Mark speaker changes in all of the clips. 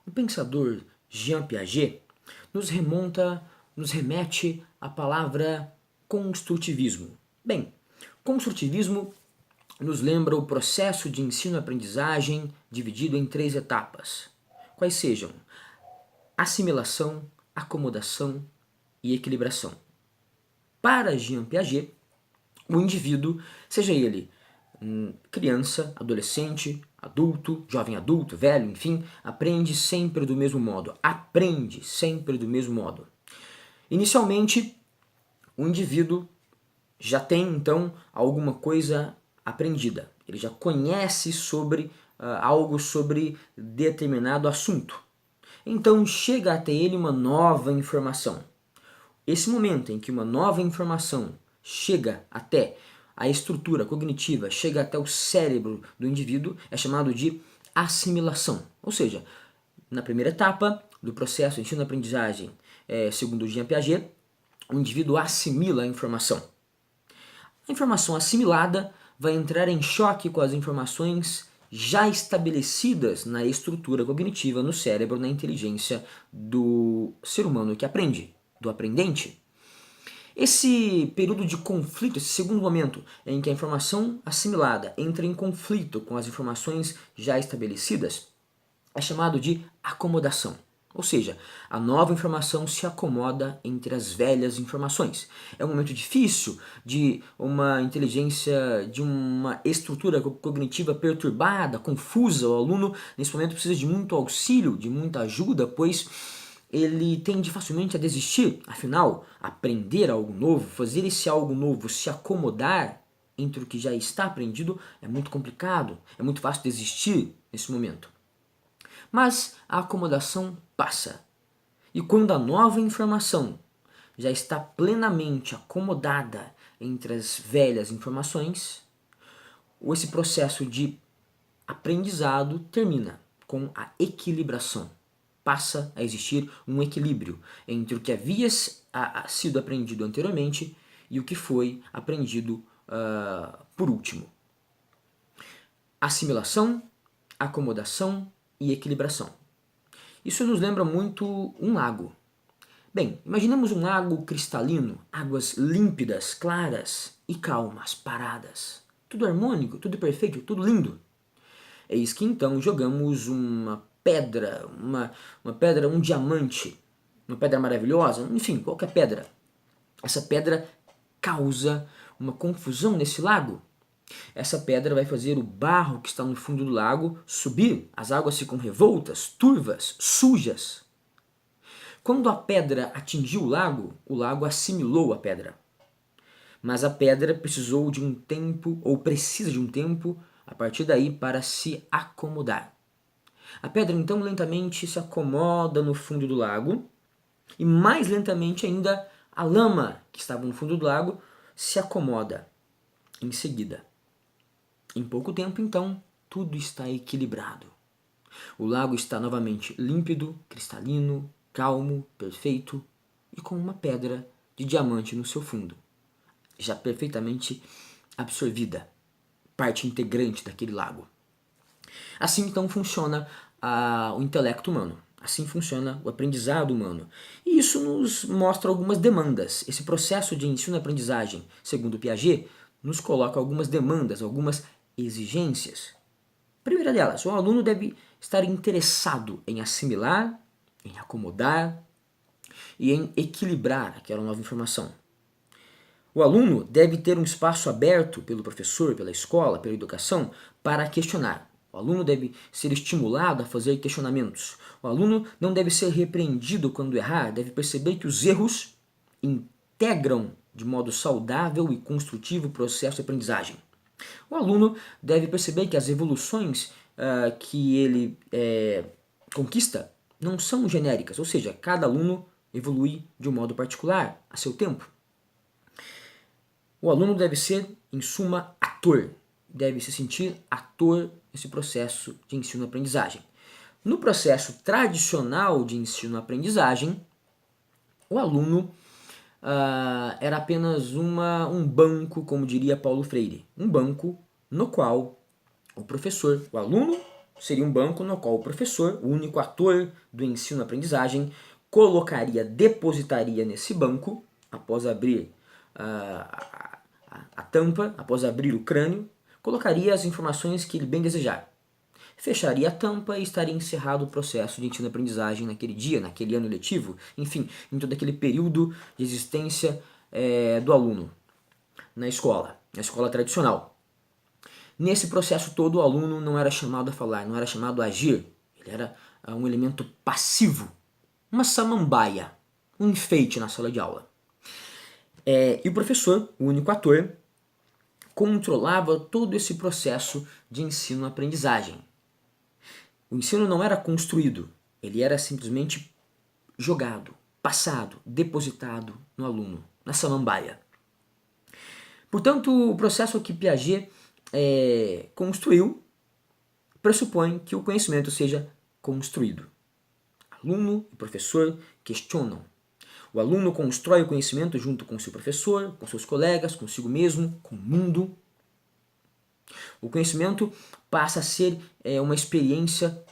Speaker 1: O pensador Jean Piaget nos remete à palavra construtivismo. Bem, construtivismo nos lembra o processo de ensino-aprendizagem dividido em 3 etapas, quais sejam assimilação, acomodação e equilibração. Para Jean Piaget, o indivíduo, seja ele criança, adolescente, adulto, jovem adulto, velho, enfim, aprende sempre do mesmo modo. Inicialmente, o indivíduo já tem, então, alguma coisa aprendida. Ele já conhece sobre algo sobre determinado assunto. Então, chega até ele uma nova informação. Esse momento em que uma nova informação chega até a estrutura cognitiva, chega até o cérebro do indivíduo, é chamado de assimilação. Ou seja, na primeira etapa do processo de ensino-aprendizagem, segundo Jean Piaget, o indivíduo assimila a informação. A informação assimilada vai entrar em choque com as informações já estabelecidas na estrutura cognitiva, no cérebro, na inteligência do ser humano que aprende, do aprendente. Esse período de conflito, esse segundo momento em que a informação assimilada entra em conflito com as informações já estabelecidas, é chamado de acomodação. Ou seja, a nova informação se acomoda entre as velhas informações. É um momento difícil de uma inteligência, de uma estrutura cognitiva perturbada, confusa. O aluno, nesse momento, precisa de muito auxílio, de muita ajuda, pois ele tende facilmente a desistir. Afinal, aprender algo novo, fazer esse algo novo se acomodar entre o que já está aprendido é muito complicado, é muito fácil desistir nesse momento. Mas a acomodação passa. E quando a nova informação já está plenamente acomodada entre as velhas informações, esse processo de aprendizado termina com a equilibração. Passa a existir um equilíbrio entre o que havia sido aprendido anteriormente e o que foi aprendido por último. Assimilação, acomodação e equilibração. Isso nos lembra muito um lago. Bem, imaginemos um lago cristalino, águas límpidas, claras e calmas, paradas. Tudo harmônico, tudo perfeito, tudo lindo. Eis que então jogamos uma pedra, um diamante, uma pedra maravilhosa, enfim, qualquer pedra. Essa pedra causa uma confusão nesse lago. Essa pedra vai fazer o barro que está no fundo do lago subir, as águas ficam revoltas, turvas, sujas. Quando a pedra atingiu o lago assimilou a pedra. Mas a pedra precisou de um tempo, ou precisa de um tempo, a partir daí para se acomodar. A pedra então lentamente se acomoda no fundo do lago, e mais lentamente ainda a lama que estava no fundo do lago se acomoda em seguida. Em pouco tempo, então, tudo está equilibrado. O lago está novamente límpido, cristalino, calmo, perfeito e com uma pedra de diamante no seu fundo, já perfeitamente absorvida, parte integrante daquele lago. Assim, então, funciona o intelecto humano. Assim funciona o aprendizado humano. E isso nos mostra algumas demandas. Esse processo de ensino-aprendizagem, segundo Piaget, nos coloca algumas demandas, algumas exigências. Primeira delas, o aluno deve estar interessado em assimilar, em acomodar e em equilibrar aquela nova informação. O aluno deve ter um espaço aberto pelo professor, pela escola, pela educação, para questionar. O aluno deve ser estimulado a fazer questionamentos. O aluno não deve ser repreendido quando errar, deve perceber que os erros integram de modo saudável e construtivo o processo de aprendizagem. O aluno deve perceber que as evoluções que ele conquista não são genéricas, ou seja, cada aluno evolui de um modo particular, a seu tempo. O aluno deve ser, em suma, ator, deve se sentir ator nesse processo de ensino-aprendizagem. No processo tradicional de ensino-aprendizagem, o aluno era apenas um banco, como diria Paulo Freire, um banco no qual o professor, o aluno seria um banco no qual o professor, o único ator do ensino-aprendizagem, depositaria nesse banco, após abrir a tampa, após abrir o crânio, colocaria as informações que ele bem desejar. Fecharia a tampa e estaria encerrado o processo de ensino-aprendizagem naquele dia, naquele ano letivo, enfim, em todo aquele período de existência do aluno na escola tradicional. Nesse processo todo, o aluno não era chamado a falar, não era chamado a agir, ele era um elemento passivo, uma samambaia, um enfeite na sala de aula. E o professor, o único ator, controlava todo esse processo de ensino-aprendizagem. O ensino não era construído, ele era simplesmente jogado, passado, depositado no aluno, na samambaia. Portanto, o processo que Piaget construiu pressupõe que o conhecimento seja construído. Aluno e professor questionam. O aluno constrói o conhecimento junto com seu professor, com seus colegas, consigo mesmo, com o mundo. O conhecimento passa a ser uma experiência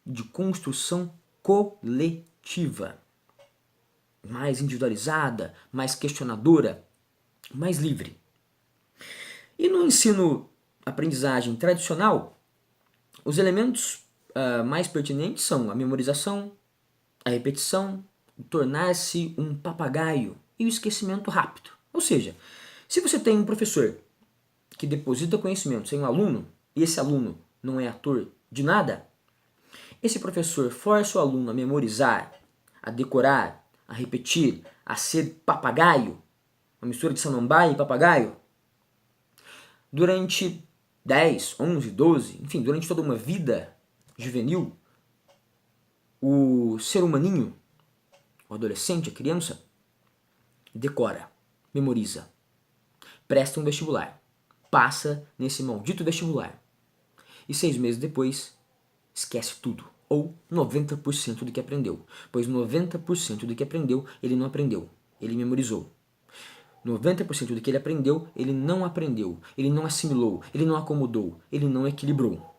Speaker 1: de construção coletiva, mais individualizada, mais questionadora, mais livre. E no ensino-aprendizagem tradicional, os elementos mais pertinentes são a memorização, a repetição, o tornar-se um papagaio e o esquecimento rápido. Ou seja, se você tem um professor que deposita conhecimento sem um aluno, e esse aluno não é ator de nada, esse professor força o aluno a memorizar, a decorar, a repetir, a ser papagaio, uma mistura de samambaia e papagaio, durante 10, 11, 12, enfim, durante toda uma vida juvenil, o ser humaninho, o adolescente, a criança, decora, memoriza, presta um vestibular, passa nesse maldito vestibular e 6 meses depois esquece tudo, ou 90% do que aprendeu, pois 90% do que aprendeu ele não aprendeu, ele memorizou. 90% do que ele aprendeu, ele não aprendeu, ele não assimilou, ele não acomodou, ele não equilibrou.